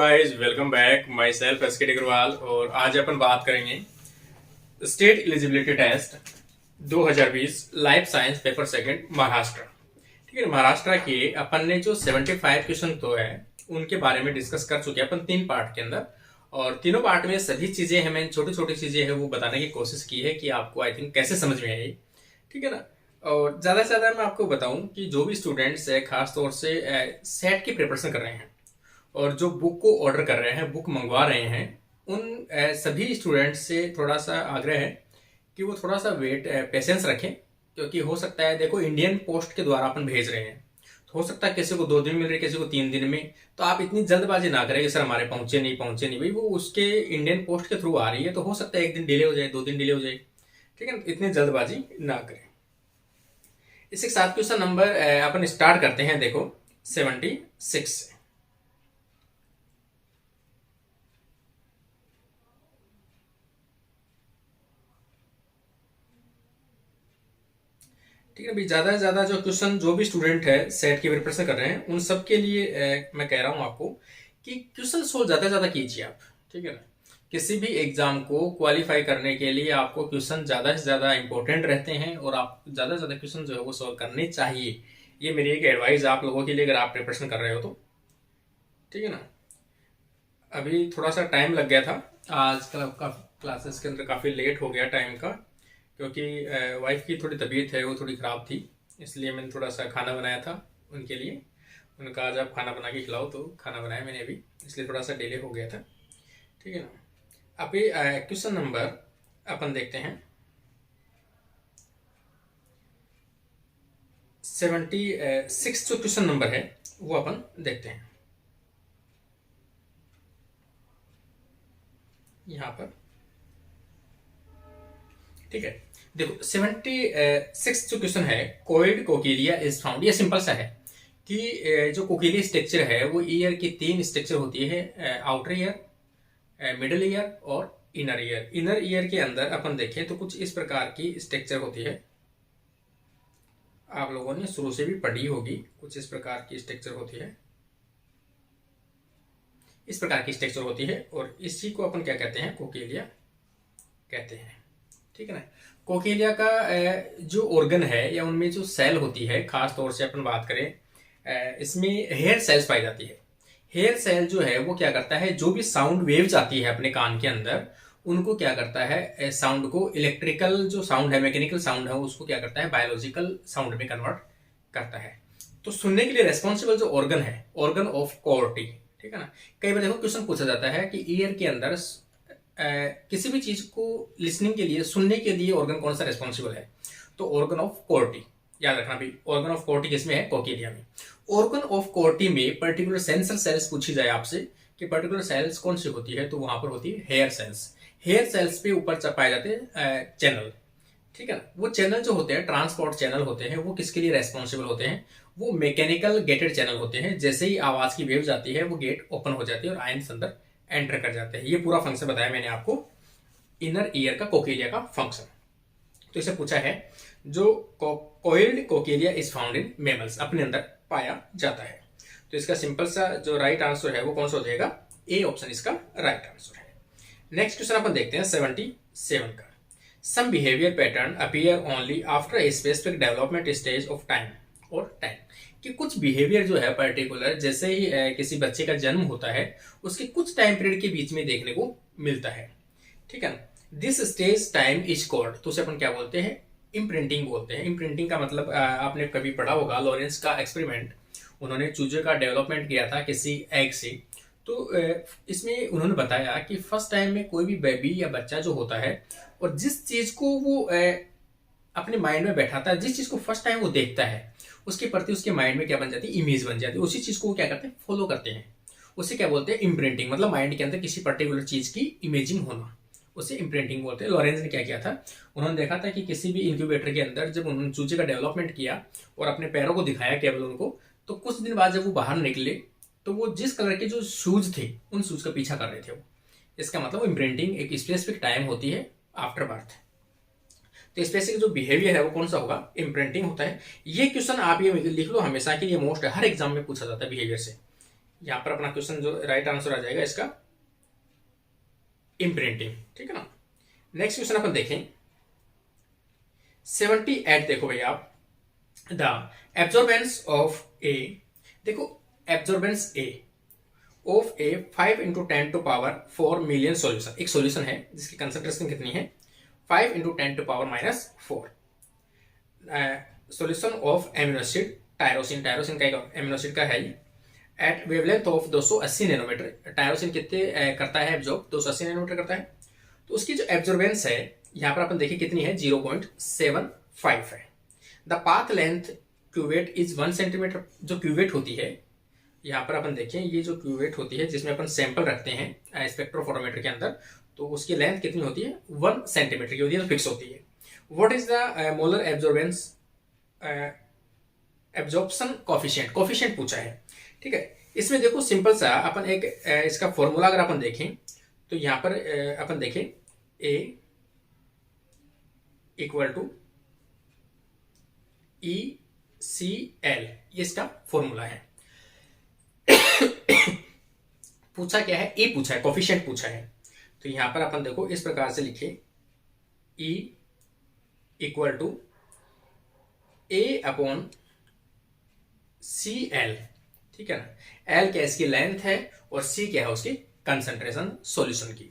Guys, welcome back. Myself S K Agarwal और आज अपन बात करेंगे state eligibility test 2020 life science paper second Maharashtra. ठीक है, महाराष्ट्र के अपन ने जो 75 क्वेश्चन तो है उनके बारे में डिस्कस कर चुके हैं अपन 3 पार्ट के अंदर। और तीनों पार्ट में सभी चीजें हमें छोटी छोटी चीजें हैं वो बताने की कोशिश की है कि आपको आई थिंक कैसे समझ में आई। ठीक है ना। और ज्यादा से ज्यादा मैं आपको बताऊं कि जो भी स्टूडेंट्स है खासतौर से सेट की प्रिपरेशन कर रहे हैं और जो बुक को ऑर्डर कर रहे हैं, बुक मंगवा रहे हैं, उन सभी स्टूडेंट्स से थोड़ा सा आग्रह है कि वो थोड़ा सा वेट पेशेंस रखें। क्योंकि हो सकता है, देखो इंडियन पोस्ट के द्वारा अपन भेज रहे हैं, तो हो सकता है किसी को 2 दिन मिल रहे, किसी को 3 दिन में। तो आप इतनी जल्दबाजी ना करें कि सर हमारे पहुंचे नहीं पहुंचे नहीं। भाई वो उसके इंडियन पोस्ट के थ्रू आ रही है, तो हो सकता है 1 दिन डिले हो जाए, 2 दिन डिले हो जाए। ठीक है ना, इतनी जल्दबाजी ना करें। इसके साथ क्वेश्चन नंबर अपन स्टार्ट करते हैं। देखो 76 से। ठीक है, अभी ज्यादा से ज्यादा जो क्वेश्चन जो भी स्टूडेंट है सेट की प्रिपरेशन कर रहे हैं उन सब के लिए मैं कह रहा हूं आपको कि क्वेश्चन सोल्व ज्यादा से ज्यादा कीजिए आप। ठीक है ना। किसी भी एग्जाम को क्वालिफाई करने के लिए आपको क्वेश्चन ज्यादा से ज्यादा इंपॉर्टेंट रहते हैं और आप ज्यादा से ज्यादा क्वेश्चन जो है वो सोल्व करने चाहिए। ये मेरी एक एडवाइस आप लोगों के लिए, अगर आप प्रिपरेशन कर रहे हो तो। ठीक है ना। अभी थोड़ा सा टाइम लग गया था आज का क्लासेस के अंदर, काफ़ी लेट हो गया टाइम का, क्योंकि वाइफ की थोड़ी तबीयत है वो थोड़ी ख़राब थी। इसलिए मैंने थोड़ा सा खाना बनाया था उनके लिए। उनका आज आप खाना बना के खिलाओ, तो खाना बनाया मैंने अभी, इसलिए थोड़ा सा डिले हो गया था। ठीक है ना। अभी क्वेश्चन नंबर अपन देखते हैं 76 जो क्वेश्चन नंबर है वो अपन देखते हैं यहाँ पर। ठीक है, देखो 76 जो क्वेश्चन है, कोइड कोकिलिया इज फाउंड। ये सिंपल सा है कि जो कोकिलिया स्ट्रक्चर है वो ईयर की 3 स्ट्रक्चर होती है, आउटर ईयर, मिडल ईयर और इनर ईयर। इनर ईयर के अंदर अपन देखें तो कुछ इस प्रकार की स्ट्रक्चर होती है। आप लोगों ने शुरू से भी पढ़ी होगी, कुछ इस प्रकार की स्ट्रक्चर होती है, इस प्रकार की स्ट्रक्चर होती है। और इसी को अपन क्या कहते हैं, कोकिलिया कहते हैं। ठीक है ना। कोकिलिया का जो ऑर्गन है या उनमें जो सेल होती है, खास तौर से अपन बात करें इसमें हेयर सेल्स पाई जाती है। हेयर सेल जो है वो क्या करता है, जो भी साउंड वेव्स आती है अपने कान के अंदर, उनको क्या करता है, साउंड को इलेक्ट्रिकल जो साउंड है, मैकेनिकल साउंड है, उसको क्या करता है, बायोलॉजिकल साउंड में कन्वर्ट करता है। तो सुनने के लिए रेस्पॉन्सिबल जो ऑर्गन है, ऑर्गन ऑफ कॉर्टी। ठीक है ना। कई बार देखो क्वेश्चन पूछा जाता है कि ईयर के अंदर किसी भी चीज को लिसनिंग के लिए, सुनने के लिए ऑर्गन कौन सा रेस्पॉन्सिबल है, तो ऑर्गन ऑफ कॉर्टी। याद रखना भी, ऑर्गन ऑफ कॉर्टी किसमें है, कोकिलिया में। ऑर्गन ऑफ कॉर्टी में पर्टिकुलर सेंसर सेल्स पूछी जाए आपसे कि पर्टिकुलर सेल्स कौन सी होती है, तो वहां पर होती है हेयर सेल्स। हेयर सेल्स पे ऊपर पाए जाते हैं चैनल। ठीक है ना। वो चैनल जो होते हैं, ट्रांसपोर्ट चैनल होते हैं, वो किसके लिए रेस्पॉन्सिबल होते हैं, वो मैकेनिकल गेटेड चैनल होते हैं। जैसे ही आवाज की वेव जाती है वो गेट ओपन हो जाती है और आयंस अंदर एंटर कर जाते हैं। ये पूरा फंक्शन बताया मैंने आपको इनर ईयर का, कोकिलिया का फंक्शन। तो इसे पूछा है जो coiled cochlea is found in mammals, अपने अंदर पाया जाता है। तो इसका सिंपल सा जो राइट आंसर है वो कौन सा हो जाएगा, ए ऑप्शन इसका राइट आंसर है। नेक्स्ट क्वेश्चन अपन देखते हैं 77 का। Some behaviour pattern appear only after a specific development stage of time और टाइम। कि कुछ बिहेवियर जो है पर्टिकुलर, जैसे ही किसी बच्चे का जन्म होता है उसके कुछ टाइम पीरियड के बीच में देखने को मिलता है। ठीक है ना। This stage time is called, तो उसे अपन क्या बोलते हैं, इम्प्रिंटिंग बोलते हैं। इम्प्रिंटिंग का मतलब आपने कभी पढ़ा होगा, लॉरेंस का एक्सपेरिमेंट। उन्होंने चूजे का डेवलपमेंट किया था किसी एग से। तो इसमें उन्होंने बताया कि फर्स्ट टाइम में कोई भी बेबी या बच्चा जो होता है, और जिस चीज को वो अपने माइंड में बैठाता है, जिस चीज को फर्स्ट टाइम वो देखता है, उसके प्रति उसके माइंड में क्या बन जाती है, इमेज बन जाती है। उसी चीज को वो क्या करते हैं, फॉलो करते हैं। उसे क्या बोलते हैं, इम्प्रिंटिंग। मतलब माइंड के अंदर किसी पर्टिकुलर चीज की इमेजिंग होना, उसे इम्प्रिंटिंग बोलते हैं। लॉरेंस ने क्या किया था, उन्होंने देखा था कि किसी भी इंक्यूबेटर के अंदर जब उन्होंने चूजे का डेवलपमेंट किया और अपने पैरों को दिखाया केवल उनको, तो कुछ दिन बाद जब वो बाहर निकले तो वो जिस कलर के जो शूज थे उन शूज का पीछा कर रहे थे वो। इसका मतलब इम्प्रिंटिंग एक स्पेसिफिक टाइम होती है आफ्टर बर्थ। तो स्पेसिफिक जो बिहेवियर है वो कौन सा होगा, इम्प्रिंटिंग होता है। ये क्वेश्चन आप ये लिख लो हमेशा कि ये मोस्ट है, हर एग्जाम में पूछा जाता है बिहेवियर से। यहां पर अपना क्वेश्चन जो राइट आंसर आ जाएगा इसका इम्प्रिंटिंग, ठीक है ना। नेक्स्ट क्वेश्चन अपन देखें 78, देखो भाई आप, द एब्जॉर्बेंस ऑफ ए, देखो absorbance A of A 5 into 10 to power 4 million solution, एक सॉल्यूशन है जिसकी कंसंट्रेशन कितनी है 5 into 10 to power -4, solution of amino acid tyrosine, tyrosine का एक एमिनो एसिड का है, at wavelength of 280 nanometre, tyrosine कितने करता है एब्जॉर्ब, 280 नैनोमीटर करता है। तो उसकी जो एब्जॉर्बेंस है यहां पर अपन देखिए कितनी है 0.75 है। The path length cuvette is 1 centimetre, जो क्यूवेट होती है यहाँ पर अपन देखें, ये जो क्यूवेट होती है जिसमें अपन सैंपल रखते हैं स्पेक्ट्रोफोटोमीटर के अंदर, तो उसकी लेंथ कितनी होती है 1 सेंटीमीटर की होती है, तो फिक्स होती है। What is the molar absorbance absorption coefficient, coefficient पूछा है, ठीक है। इसमें देखो सिंपल सा अपन एक इसका फॉर्मूला अगर अपन देखें तो यहाँ पर अपन देखें A इक्वल टू ECL, ये इसका फॉर्मूला है। पूछा क्या है, ए पूछा है, कोफिशिएंट पूछा है, तो यहां पर अपन देखो इस प्रकार से लिखे E equal to A upon CL, ठीक है ना। L क्या इसकी लेंथ है और C क्या है उसकी कंसंट्रेशन सॉल्यूशन की।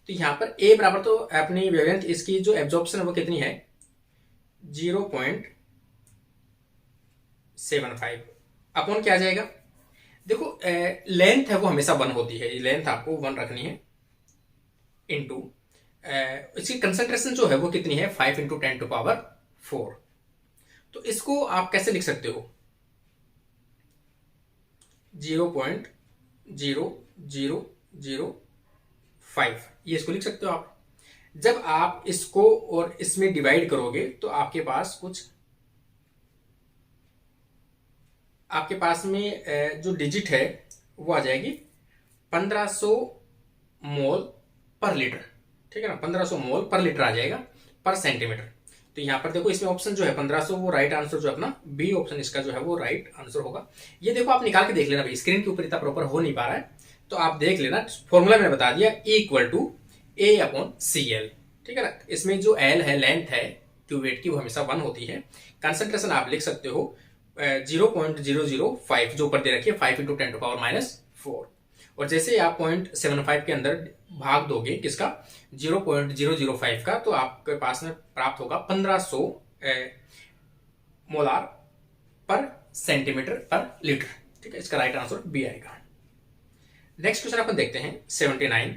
तो यहां पर A बराबर तो अपनी वेवलेंथ, इसकी जो एब्जॉर्प्शन है वो कितनी है 0.75 अपॉन क्या आ जाएगा, देखो लेंथ है वो हमेशा 1 होती है, लेंथ आपको 1 रखनी है, इनटू इसकी कंसंट्रेशन जो है वो कितनी है 5 इंटू 10 टू पावर 4। तो इसको आप कैसे लिख सकते हो 0.0005, ये इसको लिख सकते हो आप। जब आप इसको और इसमें डिवाइड करोगे तो आपके पास कुछ, आपके पास में जो डिजिट है वो आ जाएगी 1500 मोल पर लीटर, ठीक है ना, 1500 मोल पर लीटर आ जाएगा पर सेंटीमीटर। तो यहां पर देखो इसमें ऑप्शन जो है 1500, वो राइट आंसर जो अपना बी ऑप्शन इसका जो है वो राइट आंसर होगा। ये देखो आप निकाल के देख लेना भाई, स्क्रीन के ऊपर इतना प्रॉपर हो नहीं पा रहा है तो आप देख लेना, फॉर्मूला मैंने बता दिया E equal to A upon CL, ठीक है ना। इसमें जो L है लेंथ है क्यूवेट की वो हमेशा 1 होती है, कंसंट्रेशन आप लिख सकते हो 0.005 जो ऊपर दे रखी है 5 इंटू 10 टू पावर -4, और जैसे आप 0.75 के अंदर भाग दोगे किसका 0.005 का, तो आपके पास में प्राप्त होगा 1500 मोलार पर सेंटीमीटर पर लीटर, ठीक है। इसका राइट आंसर बी आएगा। नेक्स्ट क्वेश्चन अपन देखते हैं 79,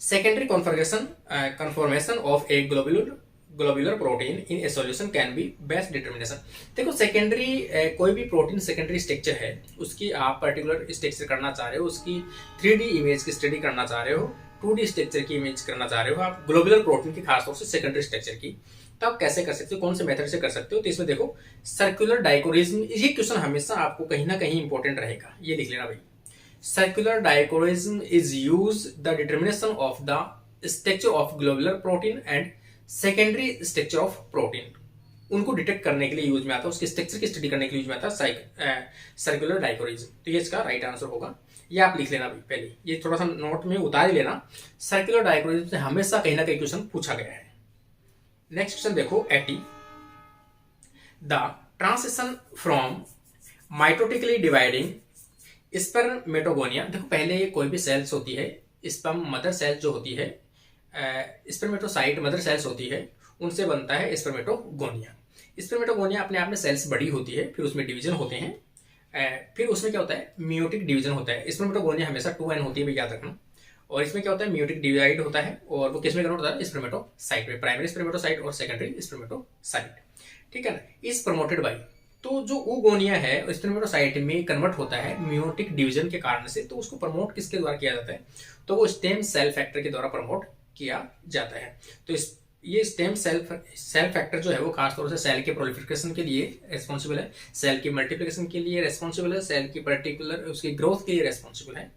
secondary conformation of A globular protein in A solution can be best determination. देखो सेकेंडरी कोई भी प्रोटीन सेकेंडरी स्ट्रक्चर है, उसकी आप पर्टिकुलर स्ट्रक्चर करना चाह रहे हो, उसकी 3D इमेज की स्टडी करना चाह रहे हो, 2D स्ट्रक्चर की इमेज करना चाह रहे हो आप ग्लोबुलर प्रोटीन की, खासतौर से सेकेंडरी स्ट्रक्चर की, तो आप कैसे कर सकते हो, कौन से मेथड से कर सकते हो। तो इसमें देखो सर्कुलर डाइकोरिज्म, ये क्वेश्चन हमेशा आपको कहीं ना कहीं इंपॉर्टेंट रहेगा, ये लिख लेना भाई। Circular dichroism is use the determination of the structure of globular protein and secondary structure of protein, उनको डिटेक्ट करने के लिए यूज में आता है, उसके स्ट्रक्चर की स्टडी करने के लिए यूज में आता है सर्कुलर डाइकोरिज्म। तो ये इसका राइट आंसर होगा, ये आप लिख लेना भाई पहले, ये थोड़ा सा नोट में उतार ही लेना। सर्कुलर डाइकोरिज्म से हमेशा कहीं ना कहीं क्वेश्चन पूछा गया है। नेक्स्ट क्वेश्चन देखो 80, the transition from mitotically dividing spermatogonia, देखो पहले कोई भी सेल्स होती है, स्पर्म मदर सेल्स जो होती है, स्पर्मेटोसाइट मदर सेल्स होती है, उनसे बनता है स्पर्मेटोगोनिया। स्पर्मेटोगोनिया अपने आप में सेल्स बड़ी होती है, फिर उसमें डिवीजन होते हैं, फिर उसमें क्या होता है मियोटिक डिवीजन होता है। स्पर्मेटोगोनिया हमेशा 2n होती है, याद रखना। और इसमें क्या होता है मियोटिक डिवाइड होता है, और वो किसमें कन्वर्ट होता है स्पर्मेटोसाइट में, प्राइमरी स्पर्मेटोसाइट और सेकेंडरी स्पर्मेटोसाइट, ठीक है ना। इज प्रमोटेड बाई, तो जो oogonia है स्पर्मेटोसाइट में कन्वर्ट होता है मियोटिक डिवीजन के कारण से, तो उसको प्रमोट किसके द्वारा किया जाता है, तो वो स्टेम सेल फैक्टर के द्वारा प्रमोट किया जाता है। तो ये स्टेम सेल फैक्टर जो है वो खासतौर से सेल के प्रोलिफरेशन के लिए रेस्पॉन्सिबल है, सेल की मल्टीप्लिकेशन के लिए रेस्पॉन्सिबल है, सेल की पर्टिकुलर उसकी ग्रोथ के लिए रेस्पॉन्सिबल है।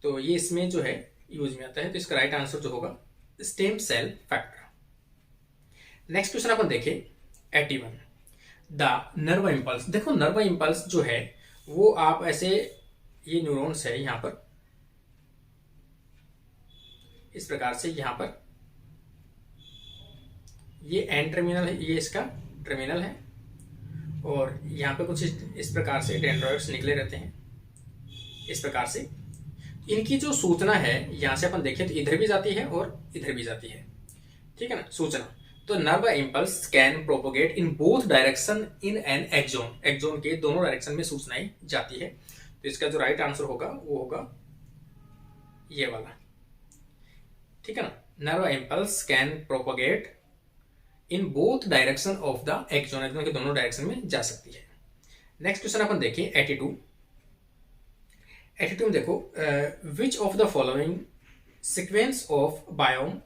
तो ये इसमें जो है यूज में आता है, तो इसका राइट आंसर जो होगा stem cell factor. Next question अपन देखें 81, द नर्व इम्पल्स। देखो नर्व इम्पल्स जो है वो आप ऐसे ये न्यूरॉन्स है यहाँ पर, इस प्रकार से यहाँ पर ये एन टर्मिनल है, ये इसका टर्मिनल है, और यहाँ पे कुछ इस प्रकार से डेंड्राइट्स निकले रहते हैं। इस प्रकार से इनकी जो सूचना है यहाँ से अपन देखें तो इधर भी जाती है और इधर भी जाती है, ठीक है ना, सूचना। तो nerve impulse can propagate in both direction in an axon, axon के दोनों डायरेक्शन में सूचनाएं जाती है। तो इसका जो राइट आंसर होगा वो होगा ये वाला, ठीक है ना। Nerve impulse can propagate in both direction of the axon, axon के दोनों डायरेक्शन में जा सकती है। नेक्स्ट क्वेश्चन अपन देखिए 82। 82 में देखो विच of the following sequence of biome,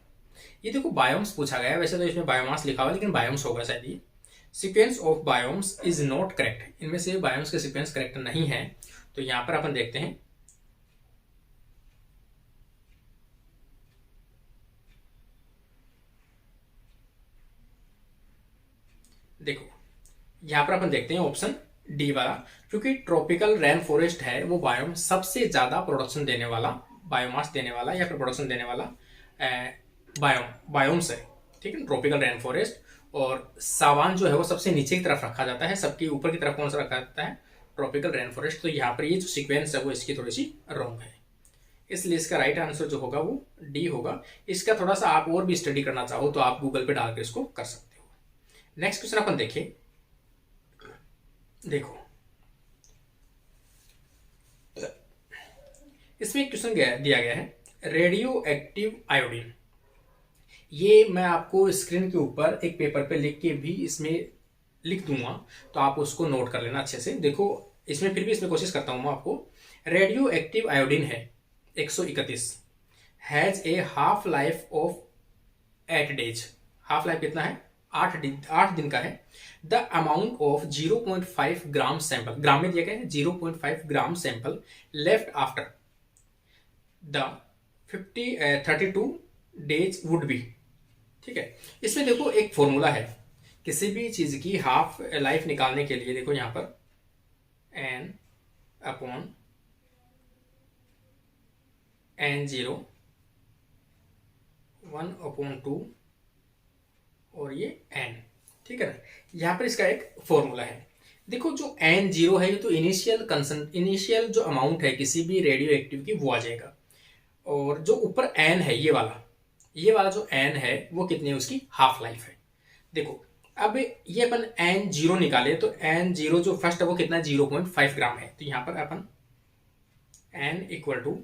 ये देखो बायोम्स पूछा गया है, वैसे तो इसमें बायोमास लिखा हुआ है लेकिन बायोम्स होगा शायद ये। Sequence of biomes is not correct, इनमें से बायोम्स के सीक्वेंस करेक्ट नहीं है। तो यहां पर अपन देखते हैं, देखो यहां पर अपन देखते हैं ऑप्शन डी वाला, क्योंकि ट्रॉपिकल रेन फॉरेस्ट है वो बायोम सबसे ज्यादा प्रोडक्शन देने वाला, बायोमास देने वाला या फिर प्रोडक्शन देने वाला बायोम्स है, ठीक है। ट्रॉपिकल रेन फॉरेस्ट और सावान जो है वो सबसे नीचे की तरफ रखा जाता है, सबके ऊपर की तरफ कौन सा रखा जाता है, ट्रॉपिकल रेन फॉरेस्ट। तो यहाँ पर ये जो सीक्वेंस है वो इसकी थोड़ी सी रॉन्ग है, इसलिए इसका राइट आंसर जो होगा वो डी होगा। इसका थोड़ा सा आप और भी स्टडी करना चाहो तो आप गूगल पे डालकर इसको कर सकते हो। नेक्स्ट क्वेश्चन अपन देखिए, देखो इसमें एक क्वेश्चन दिया गया है रेडियो एक्टिव आयोडीन। ये मैं आपको स्क्रीन के ऊपर एक पेपर पे लिख के भी इसमें लिख दूंगा, तो आप उसको नोट कर लेना अच्छे से। देखो इसमें फिर भी इसमें कोशिश करता हूं मैं आपको। रेडियो एक्टिव आयोडीन है 131, has a half life of 8 days, half life कितना है, 8 दिन का है। The amount of 0.5 gram sample, gram में दिया गया है 0.5 gram sample left after the 32 days would be, ठीक है। इसमें देखो एक फॉर्मूला है किसी भी चीज की हाफ लाइफ निकालने के लिए, देखो यहां पर n अपॉन n0 1/2 और ये n, ठीक है ना। यहां पर इसका एक फॉर्मूला है। देखो जो n0 है ये तो इनिशियल जो अमाउंट है किसी भी रेडियो एक्टिव की वो आ जाएगा, और जो ऊपर n है ये वाला जो n है वो कितनी है, उसकी हाफ लाइफ है। देखो अब ये अपन n0 निकाले तो n0 जो फर्स्ट है वो कितना 0.5 ग्राम है। तो यहां पर अपन n इक्वल टू,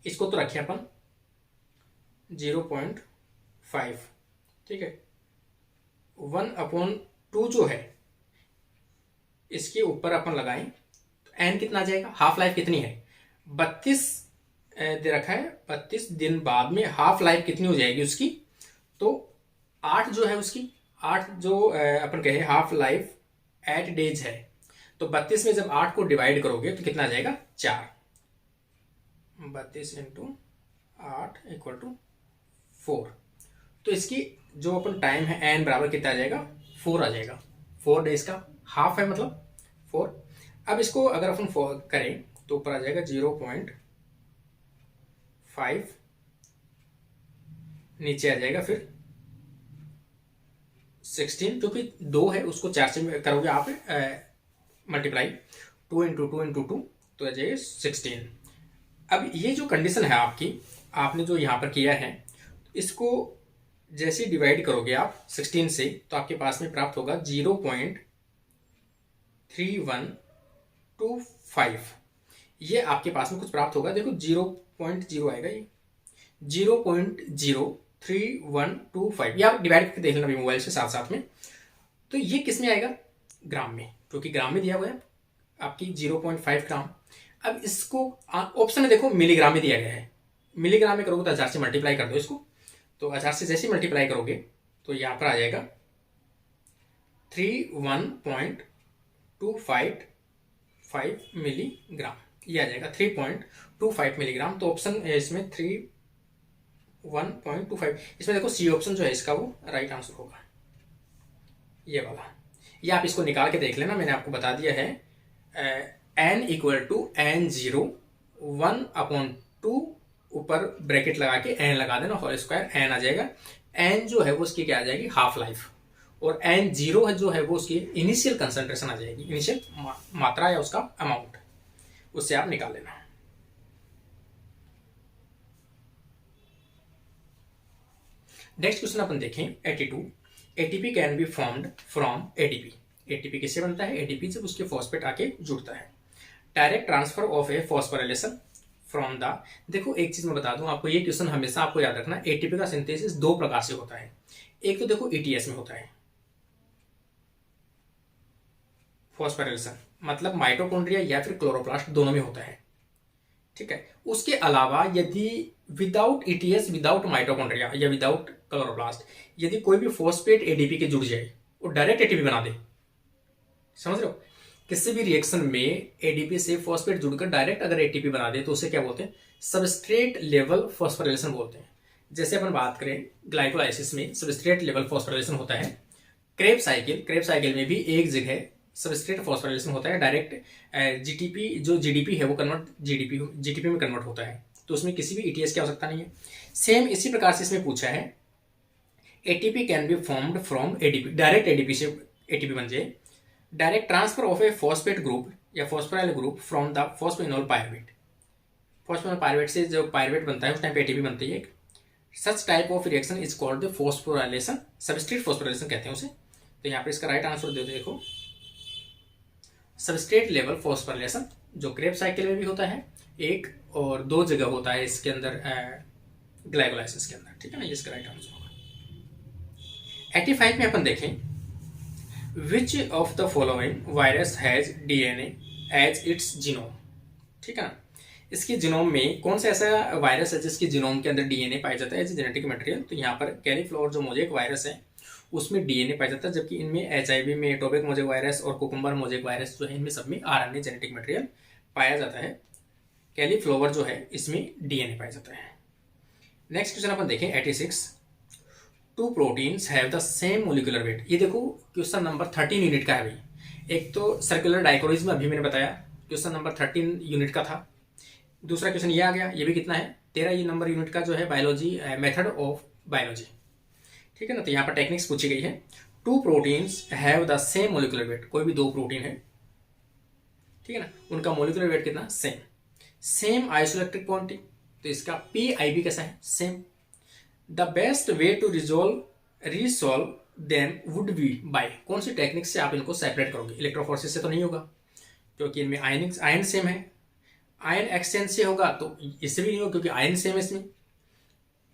इसको तो रखे अपन 0.5, ठीक है, 1/2 जो है इसके ऊपर अपन लगाएं तो n कितना आ जाएगा, हाफ लाइफ कितनी है 32 दे रखा है, 32 दिन बाद में हाफ लाइफ कितनी हो जाएगी उसकी, तो 8 जो है उसकी, 8 जो अपन कहे हाफ लाइफ 8 डेज है, तो 32 में जब 8 को डिवाइड करोगे तो कितना आ जाएगा 4, 32 इंटू 8 इक्वल टू 4। तो इसकी जो अपन टाइम है n बराबर कितना आ जाएगा 4 आ जाएगा, 4 डेज का हाफ है मतलब 4। अब इसको अगर अपन करें तो ऊपर आ जाएगा 0.5, नीचे आ जाएगा फिर 16, जो कि 2 है उसको 4 से करोगे आप मल्टीप्लाई, 2 इंटू 2 इंटू 2 तो आ जाएगा 16। अब ये जो कंडीशन है आपकी, आपने जो यहाँ पर किया है इसको जैसे डिवाइड करोगे आप 16 से तो आपके पास में प्राप्त होगा 0.3125, ये आपके पास में कुछ प्राप्त होगा। देखो 0.0 आएगा, ये 0.03125, ये आप डिवाइड करके देख लेना भी मोबाइल से साथ साथ में। तो ये किस में आएगा, ग्राम में, क्योंकि ग्राम में दिया हुआ है आपकी 0.5 ग्राम। अब इसको ऑप्शन में देखो मिलीग्राम में दिया गया है, मिलीग्राम में करोगे तो 1000 से मल्टीप्लाई कर दो इसको, तो 1000 से जैसे मल्टीप्लाई करोगे तो यहाँ पर आ जाएगा 31.255 मिलीग्राम, ये आ जाएगा 3.25 मिलीग्राम। तो ऑप्शन है इसमें 31.25, इसमें देखो सी ऑप्शन जो है इसका वो राइट आंसर होगा, ये वाला। ये आप इसको निकाल के देख लेना, मैंने आपको बता दिया है n इक्वल टू n0 1/2 ऊपर ब्रैकेट लगा के n लगा देना, होल स्क्वायर n आ जाएगा। n जो है वो उसकी क्या आ जाएगी, हाफ लाइफ, और n0 है जो है वो उसकी इनिशियल कंसंट्रेशन आ जाएगी, इनिशियल मात्रा या उसका अमाउंट, उससे आप निकाल लेना। नेक्स्ट क्वेश्चन अपन देखें 82। ATP can be formed from ADP. ATP किससे बनता है, एडीपी जब उसके फॉस्फेट आके जुड़ता है। Direct transfer of A phosphorylation from the, देखो एक चीज मैं बता दूं आपको, ये क्वेश्चन हमेशा आपको याद रखना, एटीपी का सिंथेसिस दो प्रकार से होता है। एक तो देखो ईटीएस में होता है फॉस्फोराइलेशन, मतलब माइटोकॉन्ड्रिया या फिर क्लोरोप्लास्ट दोनों में होता है, ठीक है। उसके अलावा यदि विदाउट ईटीएस, विदाउट माइटोकॉन्ड्रिया या विदाउट क्लोरोप्लास्ट, यदि कोई भी फॉस्फेट एडीपी के जुड़ जाए और डायरेक्ट एटीपी बना दे, समझ रहे हो, किसी भी रिएक्शन में एडीपी से फॉस्फेट जुड़कर डायरेक्ट अगर एटीपी बना दे तो उसे क्या बोलते हैं, सबस्ट्रेट लेवल फॉस्फोराइलेशन बोलते हैं। जैसे अपन बात करें ग्लाइकोलाइसिस में सबस्ट्रेट लेवल फॉस्फोराइलेशन होता है। क्रेब साइकिल में भी एक जगह सबस्ट्रेट फॉस्फोराइलेशन होता है, डायरेक्ट जीटीपी जो जीडीपी है वो कन्वर्ट जीटीपी में कन्वर्ट होता है, तो उसमें किसी भी ईटीएस की आवश्यकता नहीं है। सेम इसी प्रकार से इसमें पूछा है ATP can be formed from ADP, direct ADP से एटीपी बन जाए। Direct transfer of a phosphate group या phosphoryl group from the phosphoenol pyruvate, phosphoenol pyruvate से जो पायरुवेट बनता है उस टाइम पे एटीपी बनती है। Such type of reaction is called the phosphorylation, substrate phosphorylation कहते हैं उसे। तो यहाँ पे इसका राइट आंसर दे देखो सबस्ट्रेट लेवल फॉस्फोराइलेशन, जो क्रेब साइकिल में भी होता है एक, और दो जगह होता है इसके अंदर ग्लाइकोलाइसिस के अंदर, ठीक है ना, ये इसका राइट आंसर होगा। 85 में अपन देखें which of the following virus has DNA as its genome, ठीक है ना, इसके जीनोम में कौन सा ऐसा वायरस है जिसके जीनोम के अंदर डीएनए पाया जाता है एज जेनेटिक मटेरियल। तो यहाँ पर कैलीफ्लावर जो मोजेक वायरस है उसमें डीएनए पाया जाता है, जबकि इनमें एचआईवी में टोबैक मोजेक वायरस और कुकुम्बर मोजेक वायरस जो है इनमें सब में आरएनए जेनेटिक मटेरियल पाया जाता है। कैलीफ्लावर जो है इसमें डीएनए पाया जाता है। नेक्स्ट क्वेश्चन अपन देखें 86। Two proteins have the same molecular weight. ये देखो क्वेश्चन नंबर 13 यूनिट का है भाई। एक तो सर्कुलर डाइकोटोमिज्म अभी मैंने बताया, क्वेश्चन नंबर 13 यूनिट का था। दूसरा क्वेश्चन ये आ गया, ये भी कितना है 13 नंबर यूनिट का जो है बायोलॉजी, मेथड ऑफ बायोलॉजी, ठीक है ना। तो यहाँ पर टेक्निक्स पूछी गई है। Two proteins have the same molecular weight, कोई भी दो प्रोटीन है, ठीक है ना, उनका मोलिकुलर वेट कितना, सेम आइसोइलेक्ट्रिक क्वांटिटी, तो इसका पीआईबी कैसा है, same. The best way to resolve them would be by, कौन सी टेक्निक से आप इनको सेपरेट करोगे, इलेक्ट्रोफोरेसिस से तो नहीं होगा क्योंकि इनमें आयन सेम है। आयन एक्सचेंज से होगा तो इससे भी नहीं होगा क्योंकि आयन सेम है इसमें।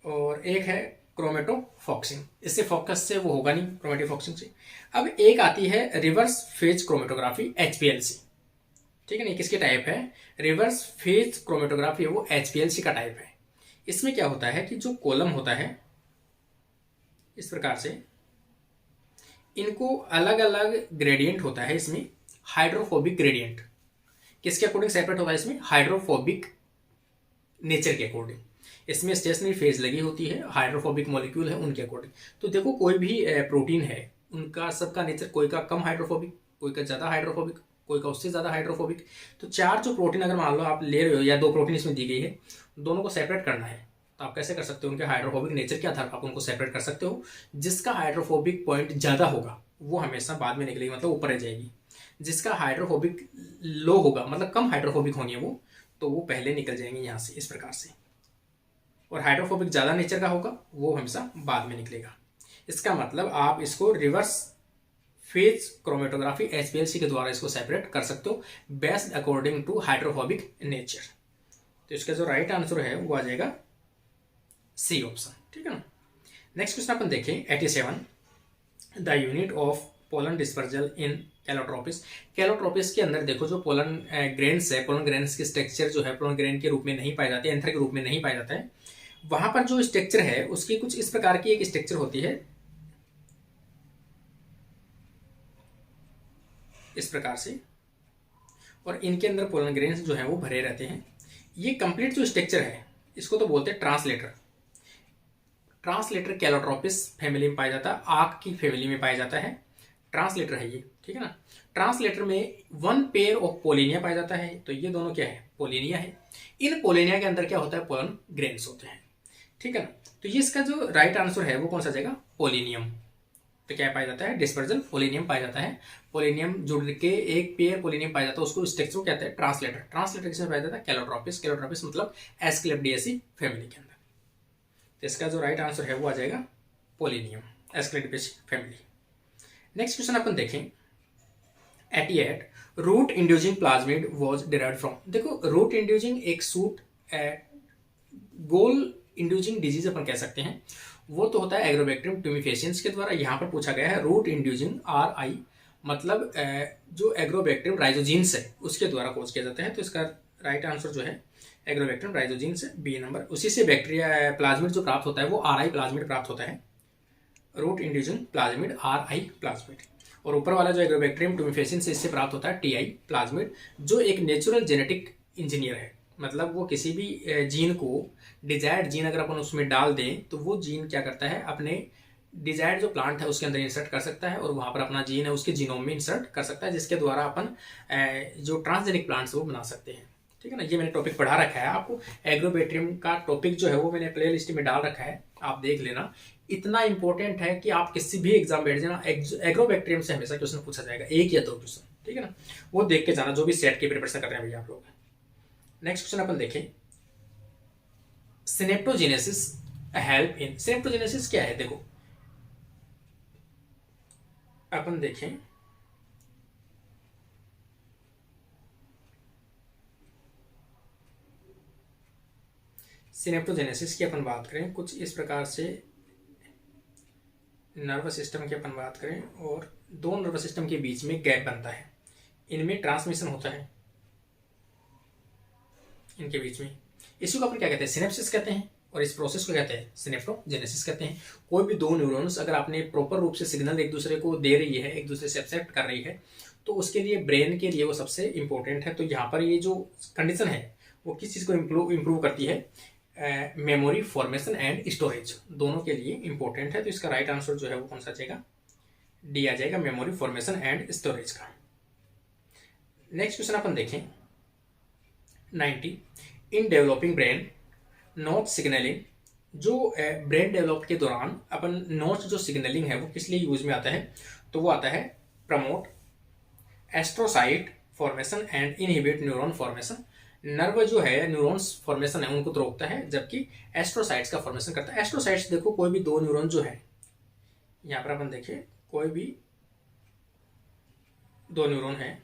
और एक है क्रोमेटोफॉक्सिंग, इससे फोकस से वो होगा नहीं, क्रोमेटोफॉक्सिंग से। अब एक आती है रिवर्स फेज क्रोमेटोग्राफी, एचपीएलसी, ठीक है ना। किसके टाइप है, रिवर्स फेज क्रोमेटोग्राफी है वो एचपीएलसी का टाइप है। इसमें क्या होता है कि जो कॉलम होता है इस प्रकार से, इनको अलग अलग ग्रेडियंट होता है इसमें, हाइड्रोफोबिक ग्रेडियंट। किसके अकॉर्डिंग सेपरेट होता है इसमें, हाइड्रोफोबिक नेचर के अकॉर्डिंग। इसमें स्टेशनरी फेज लगी होती है, हाइड्रोफोबिक मॉलिक्यूल है उनके अकॉर्डिंग। तो देखो कोई भी प्रोटीन है उनका सबका नेचर, कोई का कम हाइड्रोफोबिक, कोई का ज्यादा हाइड्रोफोबिक, कोई का उससे ज्यादा हाइड्रोफोबिक। तो चार जो प्रोटीन अगर मान लो आप ले रहे हो या दो प्रोटीन इसमें दी गई है, दोनों को सेपरेट करना है तो आप कैसे कर सकते हो, उनके हाइड्रोफोबिक नेचर के आधार पर आप उनको सेपरेट कर सकते हो। जिसका हाइड्रोफोबिक पॉइंट ज्यादा होगा वो हमेशा बाद में निकलेगी, मतलब ऊपर रह जाएगी। जिसका हाइड्रोफोबिक लो होगा, मतलब कम हाइड्रोफोबिक होनी है वो, तो वो पहले निकल जाएंगे यहाँ से इस प्रकार से। और हाइड्रोफोबिक ज्यादा नेचर का होगा वो हमेशा बाद में निकलेगा। इसका मतलब आप इसको रिवर्स फेज क्रोमेटोग्राफी एचपीएलसी के द्वारा इसको सेपरेट कर सकते हो, based according to hydrophobic nature. तो इसका जो राइट आंसर है वो आ जाएगा सी ऑप्शन, ठीक है ना। नेक्स्ट क्वेश्चन अपन देखें 87। The unit of pollen dispersal in Calotropis. Calotropis के अंदर देखो जो पोलन ग्रेन्स है, पोलन ग्रेन्स के स्ट्रक्चर जो है पोलन ग्रेन के रूप में नहीं पाए जाते, एंथर के रूप में नहीं पाया जाता है। वहां पर जो स्ट्रक्चर है उसकी कुछ इस प्रकार की एक स्ट्रक्चर होती है, इस प्रकार से, और इनके अंदर पोलन ग्रेन्स जो है वो भरे रहते हैं। ये कंप्लीट जो स्ट्रक्चर है इसको तो बोलते हैं ट्रांसलेटर। ट्रांसलेटर कैलोट्रोपिस फैमिली में पाया जाता है, आक की फैमिली में पाया जाता है। ट्रांसलेटर है ये, ठीक है ना। ट्रांसलेटर में 1 पेयर ऑफ पोलिनिया पाया जाता है, तो ये दोनों क्या है, पोलिनिया है। इन पोलिनिया के अंदर क्या होता है, पोलन ग्रेन्स होते हैं, ठीक है ना। तो ये इसका जो राइट आंसर है वो कौन सा जाएगा, पोलिनियम। तो क्या पाया जाता है, डिस्पर्जल पोलिनियम पाया जाता है। पोलिनियम जुड़ के एक पेयर पोलिनियम पाया जाता है, उसको स्ट्रक्चर को कहते हैं ट्रांसलेटर। ट्रांसलेटर किसमें पाया जाता है, कैलोट्रोपिस। कैलोट्रोपिस मतलब एस्क्लेपिडिएसी फैमिली के अंदर। तो इसका जो राइट आंसर है वो आ जाएगा pollinium, Asclepiadaceae family. Next question अपन देखें, 88 root inducing plasmid was derived from. देखो रूट इंड्यूसिंग एक सूट गोल इंड्यूसिंग डिजीज अपन कह सकते हैं, वो तो होता है एग्रोबैक्टीरियम ट्यूमिफेसियंस के द्वारा। यहाँ पर पूछा गया है रूट इंड्यूसिंग RI, मतलब जो एग्रोबैक्टीरियम राइजोजीन्स है उसके द्वारा खोज किया जाता है। तो इसका राइट आंसर जो है एग्रोबैक्टीरियम राइजोजीन्स है, बी नंबर। उसी से बैक्टीरिया प्लाज्मिड जो प्राप्त होता है वो RI प्लाज्मिड प्राप्त होता है, root inducing plasmid RI plasmid. और ऊपर वाला जो एग्रोबैक्टीरियम ट्यूमिफेसियंस है इससे प्राप्त होता है TI प्लाज्मिड, जो एक नेचुरल जेनेटिक इंजीनियर है। मतलब वो किसी भी जीन को, डिजायर्ड जीन अगर अपन उसमें डाल दें तो वो जीन क्या करता है, अपने डिजायर्ड जो प्लांट है उसके अंदर इंसर्ट कर सकता है और वहाँ पर अपना जीन है उसके जीनोम में इंसर्ट कर सकता है, जिसके द्वारा अपन जो ट्रांसजेनिक प्लांट्स वो बना सकते हैं, ठीक है ना। ये मैंने टॉपिक पढ़ा रखा है आपको, एग्रोबैक्टीरियम का टॉपिक जो है वो मैंने प्ले लिस्ट में डाल रखा है, आप देख लेना। इतना इंपॉर्टेंट है कि आप किसी भी एग्जाम बैठ जाना, एग्रोबैक्टीरियम से हमेशा क्वेश्चन पूछा जाएगा, 1 या 2 क्वेश्चन, ठीक है ना। वो देख के जाना जो भी सेट की प्रिपरेशन कर रहे हैं भैया आप लोग। नेक्स्ट क्वेश्चन अपन देखें, सिनेप्टोजेनेसिस हेल्प इन। सिनेप्टोजेनेसिस क्या है, देखो अपन देखें, सिनेप्टोजेनेसिस की अपन बात करें कुछ इस प्रकार से, नर्वस सिस्टम की अपन बात करें और 2 नर्वस सिस्टम के बीच में गैप बनता है, इनमें ट्रांसमिशन होता है, इनके बीच में। इसी को अपन क्या कहते हैं, सिनेप्सिस कहते हैं, और इस प्रोसेस को कहते हैं सिनेप्टोजेनेसिस कहते हैं। कोई भी 2 न्यूरॉन्स अगर आपने प्रॉपर रूप से सिग्नल एक दूसरे को दे रही है, एक दूसरे से एक्सेप्ट कर रही है, तो उसके लिए ब्रेन के लिए वो सबसे इंपॉर्टेंट है। तो यहाँ पर ये जो कंडीशन है वो किस चीज़ को इम्प्रूव करती है, मेमोरी फॉर्मेशन एंड स्टोरेज, दोनों के लिए इंपॉर्टेंट है। तो इसका राइट आंसर जो है वो कौन सा जाएगा, डी आ जाएगा, मेमोरी फॉर्मेशन एंड स्टोरेज का। नेक्स्ट क्वेश्चन अपन देखें, 90 in developing brain note signalling. जो ब्रेन डेवलप के दौरान अपन नोट्स जो सिग्नलिंग है वो किस लिए यूज में आता है, तो वो आता है promote astrocyte formation and inhibit neuron formation. Nerve जो है न्यूरॉन्स फॉर्मेशन है उनको तो रोकता है, जबकि एस्ट्रोसाइट्स का फॉर्मेशन करता है। एस्ट्रोसाइट्स देखो कोई भी 2 न्यूरॉन जो है, यहाँ पर अपन देखिए कोई भी 2 न्यूरॉन है,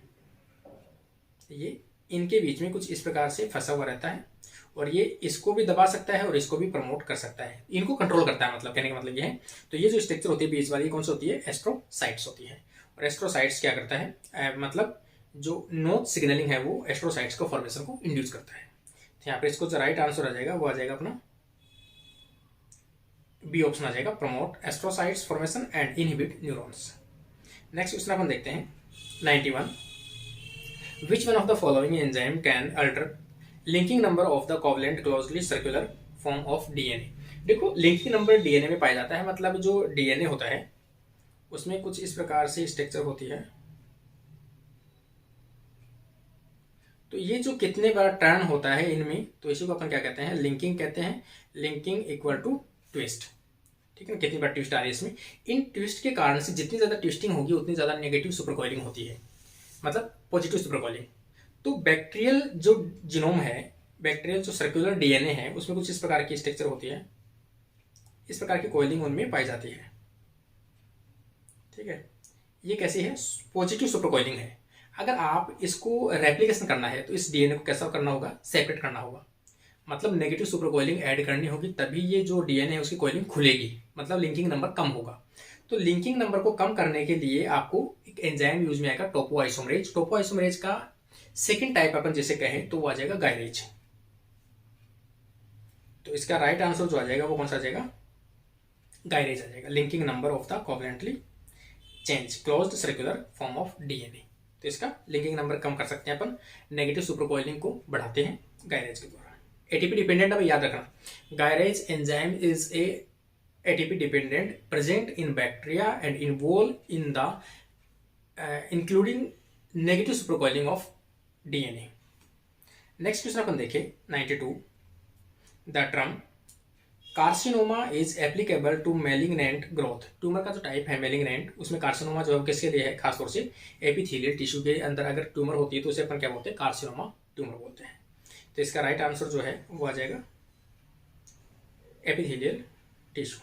ये इनके बीच में कुछ इस प्रकार से फंसा हुआ रहता है और ये इसको भी दबा सकता है और इसको भी प्रमोट कर सकता है, इनको कंट्रोल करता है, मतलब कहने का मतलब ये है। तो ये जो स्ट्रक्चर होती है बीच वाली कौन सी होती है, एस्ट्रोसाइट्स होती है। और एस्ट्रोसाइट्स क्या करता है, मतलब जो नोट सिग्नलिंग है वो एस्ट्रोसाइट्स को फॉर्मेशन को इंड्यूस करता है। तो यहाँ पर इसको जो राइट आंसर आ जाएगा वो आ जाएगा अपना बी ऑप्शन आ जाएगा, promote astrocytes formation and inhibit neurons. Next question अपन देखते हैं, 91 Which one of the following enzyme can alter linking number of the covalent closely circular form of DNA? देखो लिंकिंग नंबर DNA में पाया जाता है, मतलब जो DNA होता है उसमें कुछ इस प्रकार से स्ट्रक्चर होती है। तो ये जो कितने बार टर्न होता है इनमें, तो इसी को अपन क्या कहते हैं, लिंकिंग कहते हैं। लिंकिंग इक्वल टू ट्विस्ट, ठीक है, कितनी बार ट्विस्ट आ रही है इसमें। इन ट्विस्ट के कारण से जितनी ज्यादा ट्विस्टिंग होगी उतनी ज्यादा नेगेटिव सुपरकॉइलिंग होती है, मतलब पॉजिटिव सुपरकॉइलिंग। तो बैक्टीरियल जो जीनोम है, बैक्टीरियल जो सर्कुलर डीएनए है उसमें कुछ इस प्रकार की स्ट्रक्चर होती है, इस प्रकार की कॉइलिंग उनमें पाई जाती है, ठीक है। ये कैसी है, पॉजिटिव सुपरकॉइलिंग है। अगर आप इसको रेप्लिकेशन करना है तो इस डीएनए को कैसा करना होगा, सेपरेट करना होगा, मतलब नेगेटिव सुपरकॉइलिंग ऐड करनी होगी, तभी ये जो डीएनए है उसकी कॉइलिंग खुलेगी, मतलब लिंकिंग नंबर कम होगा। तो लिंकिंग नंबर को कम करने के लिए आपको एक एंजाइम यूज में आएगा, टोपोआइसोमरेज। टोपोआइसोमरेज का सेकंड टाइप अपन जैसे कहें तो वो आ जाएगा गायरेज। तो इसका राइट आंसर जो आ जाएगा वो कौन सा आ जाएगा, गायरेज आ जाएगा। Linking number of the covalently change closed circular form of DNA. तो इसका लिंकिंग नंबर कम कर सकते हैं अपन, नेगेटिव सुपरकॉइलिंग को बढ़ाते हैं गायरेज के द्वारा। एटीपी डिपेंडेंट, अब याद रखना, gyrase enzyme is a ATP dependent present in bacteria and involved in the including negative supercoiling of DNA. Next question अपन देखें 92। The term carcinoma is applicable to malignant growth. Tumour का जो type है malignant, उसमें carcinoma जो है किसके लिए है, खासतौर से एपिथेलियल टिश्यू के अंदर अगर ट्यूमर होती है तो उसे अपन क्या बोलते हैं, कार्सिनोमा ट्यूमर बोलते हैं। तो इसका राइट आंसर जो है वो आ जाएगा एपिथेलियल टिश्यू।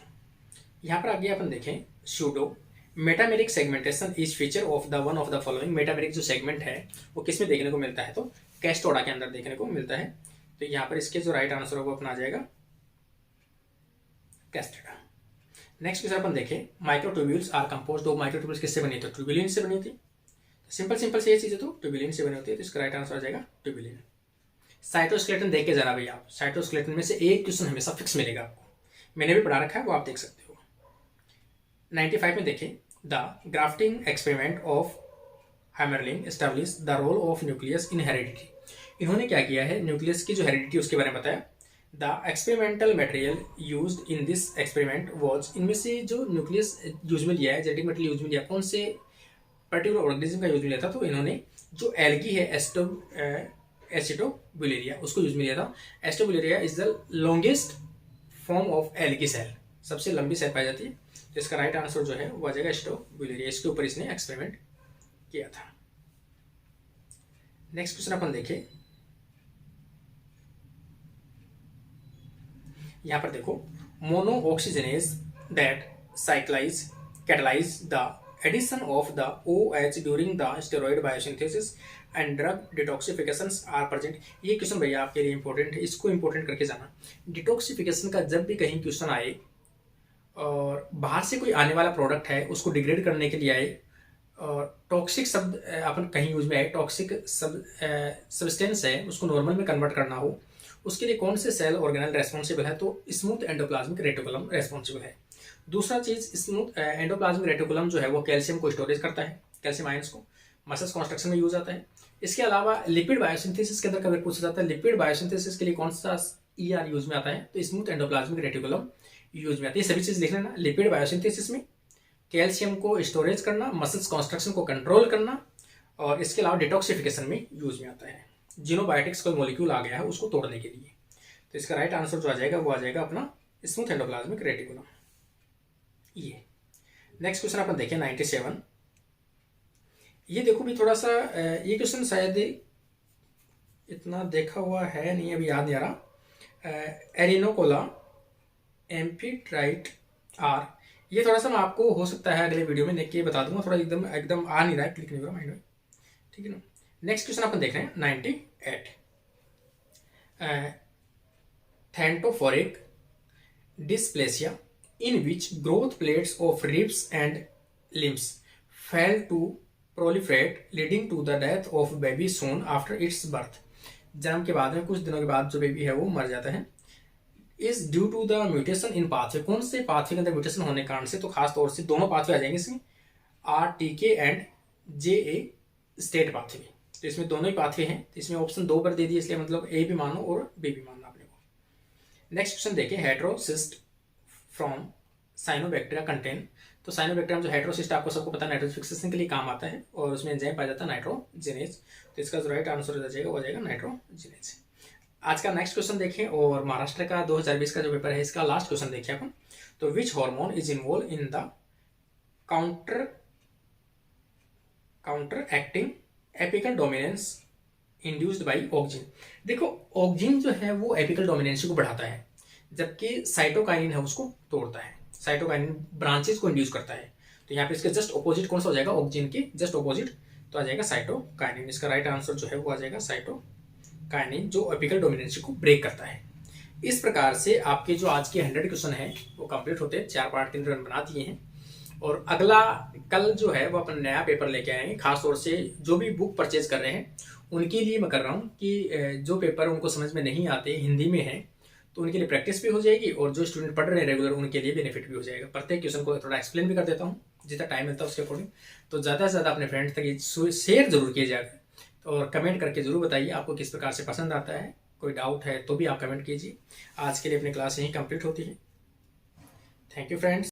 यहाँ पर आगे अपन देखें pseudo metameric segmentation is feature of the one of the following. Metameric जो सेगमेंट है वो किस में देखने को मिलता है, तो कैस्टोडा के अंदर देखने को मिलता है। तो यहाँ पर इसके जो राइट आंसर होगा अपना आ जाएगा कैस्टेडा। नेक्स्ट क्वेश्चन अपन देखें microtubules are composed of. Microtubules किससे बनी थी, ट्यूबुलिन से बनी थी। सिंपल से ये चीजें तो ट्यूबुलिन से बनी होती है, तो इसका राइट आंसर आ जाएगा ट्यूबुलिन। साइटोस्केलेटन देख के जाना भैया आप, साइटोस्केलेटन में से एक क्वेश्चन हमेशा फिक्स मिलेगा आपको, मैंने भी पढ़ा रखा है, वो आप देख सकते हो। 95 में देखें the grafting experiment of Hammerling establish the role of nucleus in heredity. इन्होंने क्या किया है, न्यूक्लियस की जो हेरिडिटी उसके बारे में बताया। The experimental material used in this experiment was, इनमें से जो न्यूक्लियस यूज में लिया है, जेनेटिक मटेरियल यूज में लिया, कौन से पर्टिकुलर ऑर्गेनिज्म का यूज में लिया था, तो इन्होंने जो एल्गी है एसिटोब्यूलेरिया उसको यूज में लिया था। Acetabularia is the longest form of algae cell, सबसे लंबी सेल पाई जाती है। तो इसका राइट आंसर जो है वो आ जाएगा एसिटोब्यूलेरिया, इसके ऊपर इसने एक्सपेरिमेंट किया था। नेक्स्ट क्वेश्चन अपन देखें, यहां पर देखो mono oxygenase that cyclize catalyze the addition of the OH during the steroid biosynthesis and drug detoxifications are present. ये क्वेश्चन भैया आपके लिए इंपॉर्टेंट है, इसको इंपॉर्टेंट करके जाना। डिटॉक्सिफिकेशन का जब भी कहीं क्वेश्चन आए और बाहर से कोई आने वाला प्रोडक्ट है उसको डिग्रेड करने के लिए आए और टॉक्सिक शब्द अपन कहीं यूज में आए, टॉक्सिक सब्सटेंस है उसको नॉर्मल में कन्वर्ट करना हो, उसके लिए कौन से सेल ऑर्गेनल रेस्पॉन्सिबल है, तो स्मूथ एंडोप्लाज्मिक रेटिकुलम रेस्पॉन्सिबल है। दूसरा चीज स्मूथ एंडोप्लाज्मिक रेटिकुलम जो है वो कैल्शियम को स्टोरेज करता है, कैल्शियम आयंस को, मसल्स कंस्ट्रक्शन में यूज आता है। इसके अलावा लिपिड बायोसिंथेसिस के अंदर कभी पूछा जाता है, लिपिड बायोसिंथेसिस के लिए कौन सा ER यूज में आता है, तो स्मूथ एंडोप्लाज्मिक रेटिकुलम यूज में आती है। सभी चीज लिख लेना, लिपिड बायोसिंथेसिस में कैल्शियम को स्टोरेज करना, मसल्स कंस्ट्रक्शन को कंट्रोल करना, और इसके अलावा डिटॉक्सिफिकेशन में यूज में आता है। जिनोबायोटिक्स कोई मॉलिक्यूल आ गया है उसको तोड़ने के लिए। तो इसका राइट आंसर जो आ जाएगा वो आ जाएगा अपना स्मूथ एंडोप्लाज्मिक रेटिकुलम। ये नेक्स्ट क्वेश्चन अपन देखें 97। ये देखो भी थोड़ा सा ये क्वेश्चन शायद इतना देखा हुआ है नहीं, अभी याद नहीं आ रहा। एरिनोकोला एम्फीट्राइट आर, ये थोड़ा सा मैं आपको हो सकता है अगले वीडियो में देख के बता दूंगा, थोड़ा एकदम एकदम आ नहीं रहा है, क्लिक नहीं हो रहा माइंड में, ठीक है ना। नेक्स्ट क्वेश्चन अपन देख रहे हैं 98। थैंटोफोरिक dysplasia in which growth plates of ribs and limbs fail to proliferate leading to the death of baby soon after its birth। जन्म के बाद में कुछ दिनों के बाद जो बेबी है वो मर जाता है। Is due to the mutation in pathway, कौन से पाथवे के अंदर म्यूटेशन होने के कारण से, तो खास तौर से दोनों पाथवे आ जाएंगे इसमें, RTK and JA state pathway. तो इसमें दोनों ही पाथवे हैं, तो इसमें ऑप्शन 2 पर दे दिए, इसलिए मतलब A भी मानो और B भी मानना अपने को। नेक्स्ट क्वेश्चन देखिए हेटेरोसिस्ट फ्रॉम साइनोबैक्टीरिया कंटेन। तो साइनोबैक्टीरिया जो हेटेरोसिस्ट आपको सबको पता है नाइट्रोफिक्सेशन के लिए काम आता है और उसमें एंजाइम पाया जाता है नाइट्रोजिनेज। तो इसका जो राइट आंसर हो जाएगा वो जाएगा नाइट्रोजिनेज। आज का नेक्स्ट क्वेश्चन देखें और महाराष्ट्र का 2020 का जो पेपर है इसका लास्ट क्वेश्चन देखिए अपन। तो which hormone is involve in the counter acting apical dominance induced by auxin. देखो ऑक्जिन जो है वो एपिकल डोमिनेंस को बढ़ाता है, जबकि साइटोकाइनिन है उसको तोड़ता है, साइटोकाइनिन ब्रांचेस को इंड्यूस करता है। तो यहाँ पे इसके जस्ट ऑपोजिट कौन सा हो जाएगा, ऑक्जिन के जस्ट ऑपोजिट, तो आ जाएगा साइटोकाइनिन। इसका राइट आंसर जो है वो आ जाएगा साइटोकाइनिन, जो एपिकल डोमिनेंस को ब्रेक करता है। इस प्रकार से आपके जो आज के 100 क्वेश्चन हैं वो कंप्लीट होते हैं, 4 पार्ट के अंदर बना दिए हैं। और अगला कल जो है वो अपन नया पेपर लेके आएंगे। खासतौर से जो भी बुक परचेज कर रहे हैं उनके लिए मैं कर रहा हूँ कि जो पेपर उनको समझ में नहीं आते, हिंदी में है, तो उनके लिए प्रैक्टिस भी हो जाएगी और जो स्टूडेंट पढ़ रहे हैं रेगुलर उनके लिए बेनिफिट भी हो जाएगा। प्रत्येक क्वेश्चन को थोड़ा एक्सप्लेन भी कर देता हूँ जितना टाइम मिलता है उसके अकॉर्डिंग। तो ज़्यादा से ज़्यादा अपने फ्रेंड्स तक ये शेयर जरूर किया जाएगा और कमेंट करके जरूर बताइए आपको किस प्रकार से पसंद आता है। कोई डाउट है तो भी आप कमेंट कीजिए। आज के लिए अपनी क्लास यहीं कंप्लीट होती है। Thank you friends.